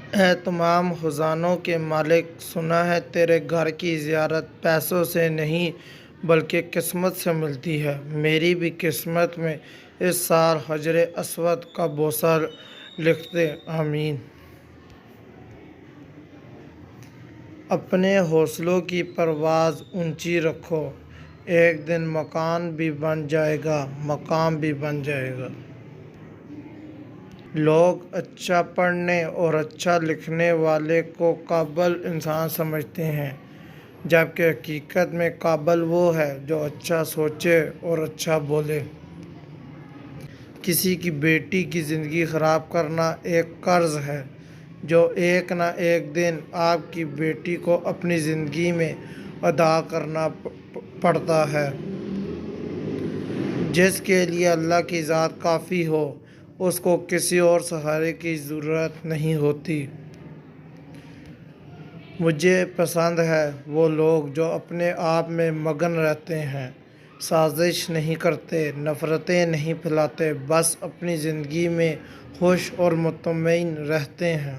اے تمام خزانوں کے مالک، سنا ہے تیرے گھر کی زیارت پیسوں سے نہیں بلکہ قسمت سے ملتی ہے۔ میری بھی قسمت میں اس سال حجر اسود کا بوسہ لکھ دے، آمین۔ اپنے حوصلوں کی پرواز اونچی رکھو، ایک دن مکان بھی بن جائے گا، مقام بھی بن جائے گا۔ لوگ اچھا پڑھنے اور اچھا لکھنے والے کو قابل انسان سمجھتے ہیں، جبکہ حقیقت میں قابل وہ ہے جو اچھا سوچے اور اچھا بولے۔ کسی کی بیٹی کی زندگی خراب کرنا ایک قرض ہے جو ایک نہ ایک دن آپ کی بیٹی کو اپنی زندگی میں ادا کرنا پڑتا ہے۔ جس کے لیے اللہ کی ذات کافی ہو، اس کو کسی اور سہارے کی ضرورت نہیں ہوتی۔ مجھے پسند ہے وہ لوگ جو اپنے آپ میں مگن رہتے ہیں، سازش نہیں کرتے، نفرتیں نہیں پھیلاتے، بس اپنی زندگی میں خوش اور مطمئن رہتے ہیں۔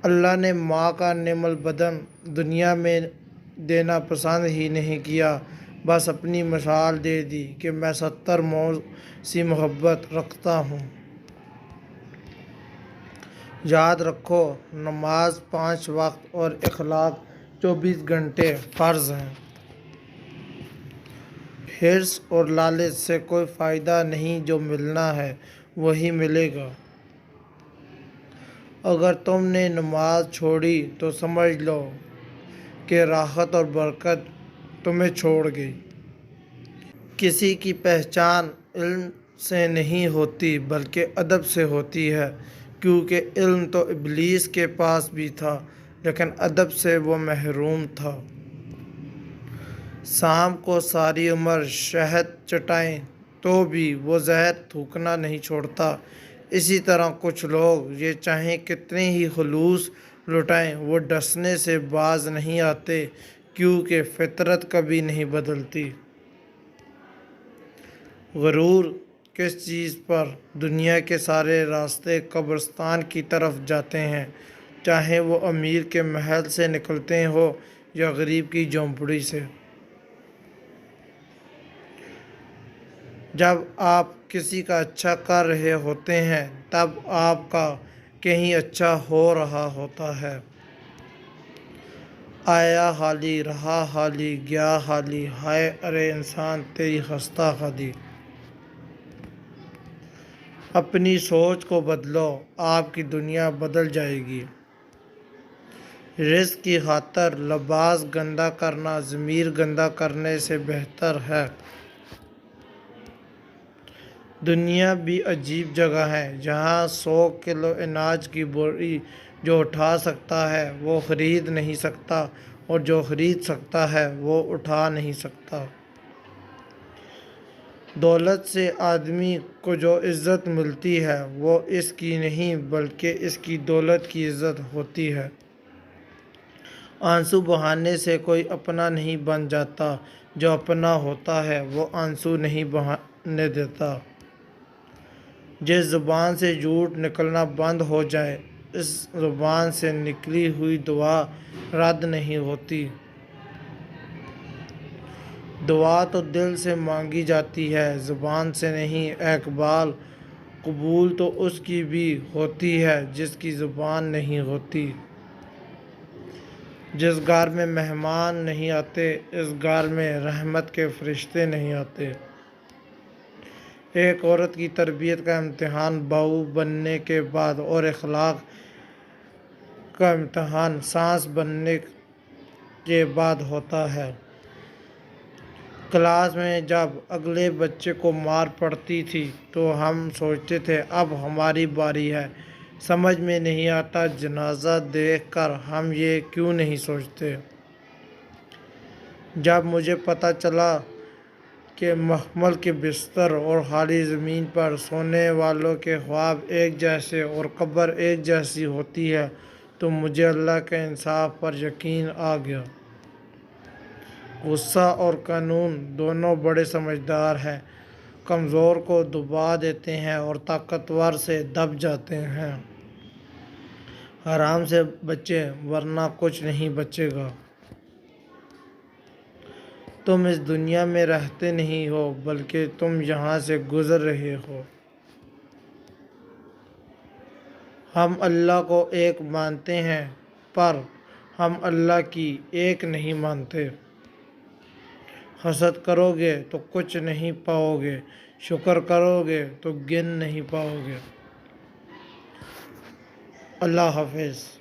اللہ نے ماں کا نعم البدن دنیا میں دینا پسند ہی نہیں کیا، بس اپنی مثال دے دی کہ میں 70 ماؤں سے محبت رکھتا ہوں۔ یاد رکھو، نماز 5 وقت اور اخلاق 24 گھنٹے فرض ہیں۔ حرص اور لالچ سے کوئی فائدہ نہیں، جو ملنا ہے وہی ملے گا۔ اگر تم نے نماز چھوڑی تو سمجھ لو کہ راحت اور برکت تمہیں چھوڑ گئی۔ کسی کی پہچان علم سے نہیں ہوتی بلکہ ادب سے ہوتی ہے، کیونکہ علم تو ابلیس کے پاس بھی تھا لیکن ادب سے وہ محروم تھا۔ سانپ کو ساری عمر شہد چٹائیں تو بھی وہ زہر تھوکنا نہیں چھوڑتا، اسی طرح کچھ لوگ یہ چاہے کتنے ہی خلوص لٹائیں وہ ڈسنے سے باز نہیں آتے، کیونکہ فطرت کبھی نہیں بدلتی۔ غرور کس چیز پر؟ دنیا کے سارے راستے قبرستان کی طرف جاتے ہیں، چاہے وہ امیر کے محل سے نکلتے ہوں یا غریب کی جھونپڑی سے۔ جب آپ کسی کا اچھا کر رہے ہوتے ہیں تب آپ کا کہیں اچھا ہو رہا ہوتا ہے۔ آیا حالی رہا حالی گیا حالی، ہائے ارے انسان تیری خستہ حالی۔ اپنی سوچ کو بدلو، آپ کی دنیا بدل جائے گی۔ رزق کی خاطر لباس گندا کرنا ضمیر گندا کرنے سے بہتر ہے۔ دنیا بھی عجیب جگہ ہے جہاں 100 کلو اناج کی بوری جو اٹھا سکتا ہے وہ خرید نہیں سکتا، اور جو خرید سکتا ہے وہ اٹھا نہیں سکتا۔ دولت سے آدمی کو جو عزت ملتی ہے وہ اس کی نہیں بلکہ اس کی دولت کی عزت ہوتی ہے۔ آنسو بہانے سے کوئی اپنا نہیں بن جاتا، جو اپنا ہوتا ہے وہ آنسو نہیں بہانے دیتا۔ جس زبان سے جھوٹ نکلنا بند ہو جائے، اس زبان سے نکلی ہوئی دعا رد نہیں ہوتی۔ دعا تو دل سے مانگی جاتی ہے، زبان سے نہیں۔ اے اقبال، قبول تو اس کی بھی ہوتی ہے جس کی زبان نہیں ہوتی۔ جس گھر میں مہمان نہیں آتے، اس گھر میں رحمت کے فرشتے نہیں آتے۔ ایک عورت کی تربیت کا امتحان بہو بننے کے بعد اور اخلاق کا امتحان ساس بننے کے بعد ہوتا ہے۔ کلاس میں جب اگلے بچے کو مار پڑتی تھی تو ہم سوچتے تھے اب ہماری باری ہے۔ سمجھ میں نہیں آتا جنازہ دیکھ کر ہم یہ کیوں نہیں سوچتے۔ جب مجھے پتہ چلا کہ محمل کے بستر اور خالی زمین پر سونے والوں کے خواب ایک جیسے اور قبر ایک جیسی ہوتی ہے تو مجھے اللہ کے انصاف پر یقین آ گیا۔ غصہ اور قانون دونوں بڑے سمجھدار ہیں، کمزور کو دبا دیتے ہیں اور طاقتور سے دب جاتے ہیں۔ حرام سے بچیں ورنہ کچھ نہیں بچے گا۔ تم اس دنیا میں رہتے نہیں ہو بلکہ تم یہاں سے گزر رہے ہو۔ ہم اللہ کو ایک مانتے ہیں پر ہم اللہ کی ایک نہیں مانتے۔ حسد کرو گے تو کچھ نہیں پاؤ گے، شکر کرو گے تو گن نہیں پاؤ گے۔ اللہ حافظ۔